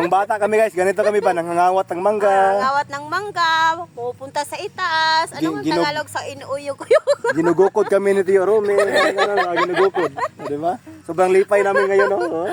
Ang bata kami guys, ganito kami ba, nangangawat ng mangga. Ngawat ng mangga, pupunta sa itaas. Ano ang Tagalog sa inuyog-uyog? Ginugukod kami ni Tio Rome. Ginugukod. Di ba? Sobrang lipay namin ngayon. Oh.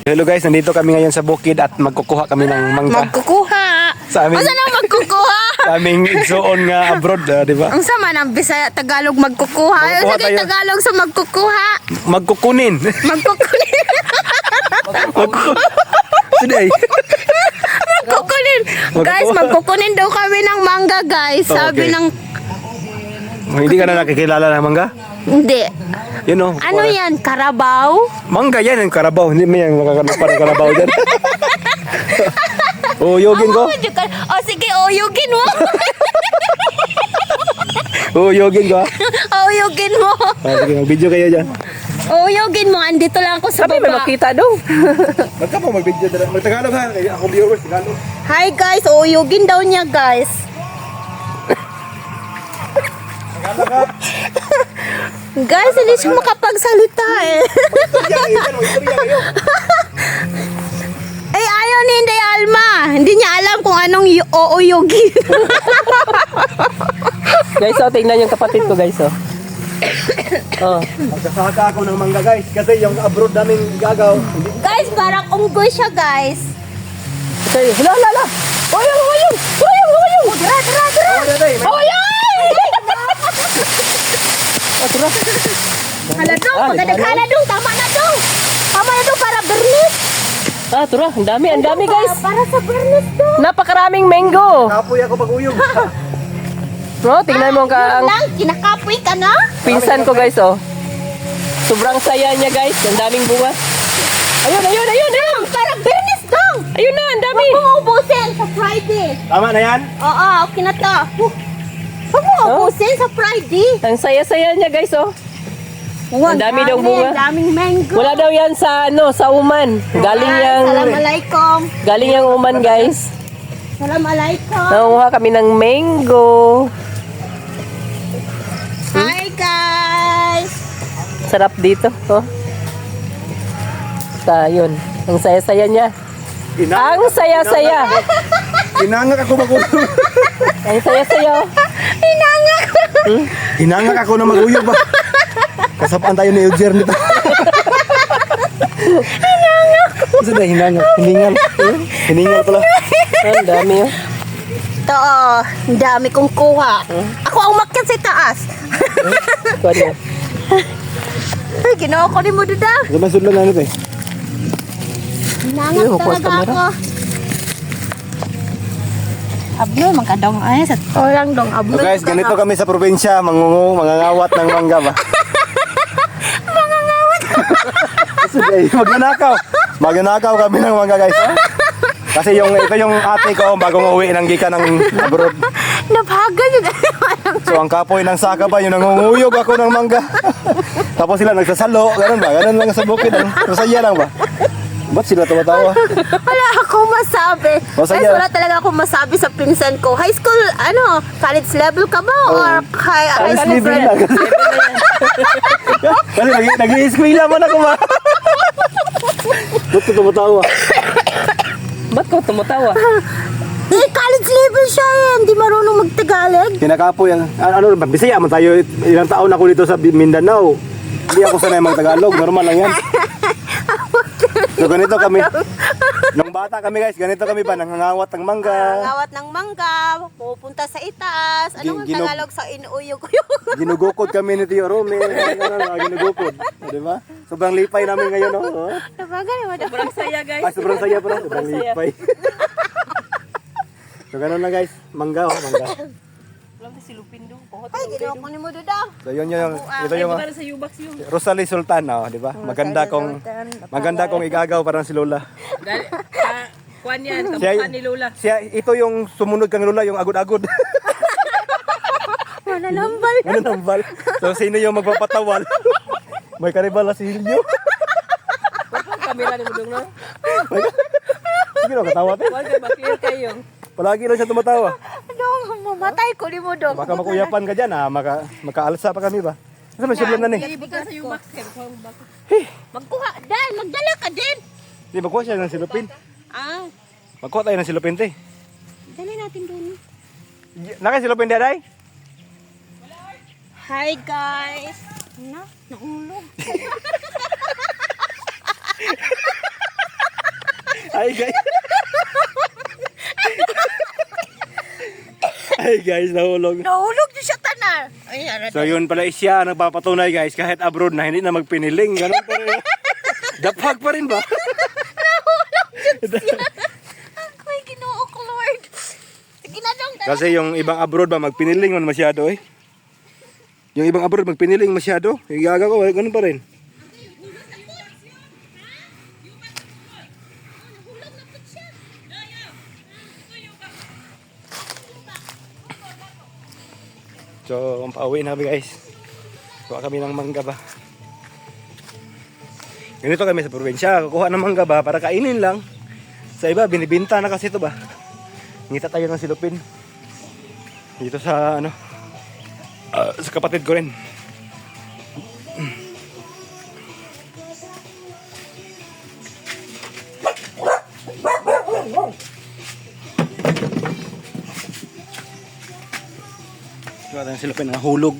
Hello guys, nandito kami ngayon sa bukid at magkukuha kami ng mangga. Magkukuha! Sa aming, Asa na magkukuha? sa aming igsoon nga abroad, di ba? Ang sama ng Bisaya, Tagalog magkukuha. Ayaw Magkukuha sa tayo. Tagalog sa magkukuha. Magkukunin. Magkukunin. Today. Magkukunin. Guys, magkukunin daw kami ng mangga, guys. Sabi Okay. ng... Hindi ka na nakikilala ng mangga? Hindi. You know, Ano yan? Karabaw? mangga yan, yung karabaw. Hindi mo yan makakanap para karabaw dyan. Uyugin ko. Oh, sige, uyugin mo. Uyugin ko. Uyugin mo. Sige, mag-video kayo dyan. Uyugin mo. Andito lang ako sa Sabi may baba. makita daw. Magka mo mag-video dyan. Mag-Tagalog ha. Ako viewers, Tagalog. Hi guys, uyugin daw niya guys. Tagalog ha. Guys, hindi siya makapagsalita eh. Istorya kayo. Ay, ayaw ni Inday Alma. Hindi niya alam kung anong uuyugin. Guys, oh, tingnan yung kapatid ko, guys, oh. Oh. Magsasaka ako ng mangga guys. Kasi yung abroad namin gagaw. Guys, parang unggoy siya guys. Okay, hala, hala, hala. Oyong, oyong, oyong, oyong. Dra, dra, dra. Oyong! Oh, tira. Hala dong, Ah, magandang dong. Tama na dong. Tama na dong para bernis. Ah, tira, ang dami, guys. Para sa bernis dong. Napakaraming mango. Kapoy ako mag-uyog. No, tingnan mo Yun ang lang, kinakapoy ka na? pinsan ko, guys, oh. Sobrang saya niya, guys. Ang daming bunga. Ayun, ayun, ayun, ayun. Para bernis dong. Ayun na, ang dami. Huwag mo ubusin sa Friday. Tama na yan? Oo, okay na to. Huwag mo ubusin sa Friday. Ang saya-saya niya, guys, oh. Ang dami daw bunga. Ang daming mango. Wala daw yan sa, ano, sa Uman. Galing yang, Assalamualaikum. galing yang Uman, guys. Assalamualaikum. Nanguha kami ng mango. Hi guys. Sarap dito, oh. Yun. Ang saya-saya niya. Ang saya-saya. Hinangak ako mag-uyog. Ang saya-saya. Hinangak. Hinangak ako na mag-uyog ba? Kasapaan tayo ni Euger nito. Hinangak. Kasi na hinangak. Hiningal. Hiningal pala. Ang dami, oh. Ito oh, ang dami kong kuha. Ako ang umakyat sa taas. Kuha niya. Ay, ginawa ko rin mo duda. Masud lang ano to eh. Hinangak Ayun, kuha sa talaga camera. ako. Abnoy, magkadong ay sa orang dong abnoy. So guys, ganito kami sa probinsya. Mangangawat ng mangga ba? Mangangawat? Magnanakaw. Magnanakaw kami ng mangga guys. Kasi ito yung ate ko bagong uwi ng gikan ng abroad. Nabagal yun. So ang kapoy ng saka ba, yung nangunguyog ako ng mangga. Tapos sila nagsasalo, ganun ba? Ganun lang sa bukid. Masaya lang ba? Ba't sila tumatawa? Wala akong masabi. Masaya. Guys, wala talaga akong masabi sa pinsan ko. High school, college level ka ba? Or high school Libre friend? lang. Kasi nag-i-eskwila man ako ba? Ba't ko tumatawa? Ba't ko tumatawa? Eh, college level siya eh. Hindi marunong magtagalog. Kinakapoy ang ano ba, Bisaya man tayo, ilang taon ako dito sa Mindanao. Hindi ako sanay mag-Tagalog, normal lang yan. So ganito kami. Nung bata kami guys, ganito kami ba, nangangawat ng mangga. Ngawat ng mangga, pupunta sa itaas. Ano ang Ginog- Tagalog sa inuyog-uyog? Ginugukod kami ni Tio Rome. Ginugukod. Di ba? Sobrang lipay namin ngayon. Oh. Nabagal mo daw. Sobrang saya, guys. Ay, sobrang saya pala. Sobrang saya. lipay. So ganun na guys, mangga oh, mangga. Walang silupin doon. Ay, ginawa ko ni mo doon daw. So yun yung, ito yung Sa Yubax yun. Rosalie Sultan, oh, di ba? Maganda kong igagaw parang si Lola. Kuan yan, Siya, kamukha ni Lola. siya, ito yung sumunod kang Lola, yung agod-agod. Mananambal. Ano nambal? So sino yung magpapatawal? May karibal na si Hilyo. Kamera ni mo doon, no? Palagi daw katawa te. Wag ba clear kayo. Palagi lang siya tumatawa. Dong, mamatay ko ni mo, Dong. Baka makuyapan ka dyan makaalsa pa kami ba? Kasi may sublan na ni. Ibigay sa yung box kayo. Magkuha, Dan, magdala ka din. Di magkuha siya ng silupin. Ah, Magkuha tayo ng silupin te. dali natin doon. Nakay silupin di aday? Hi, guys. Naulog. Hi guys. Hi guys, nahulog. Naulog din siya tanan. Ay, So yun pala siya ang nagpapatunay guys, kahit abroad na hindi na magpiniling, ganun pa rin. Dapag pa rin ba? Ako'y ginoo ko, Lord. Sige na, Dong. Kasi yung ibang abroad ba, magpiniling man masyado eh. Yung ibang abroad magpiniling masyado, yung gaga ko, ganun pa rin. So, pauwi na kami guys. Kuha kami ng mangga ba. Ganito kami sa probinsya, kukuha ng mangga ba para kainin lang. Sa iba, binibinta na kasi ito ba. Ngita tayo ng silupin. Dito sa ano, sa kapatid ko rin. Kuha tayo ng silupin, hulog.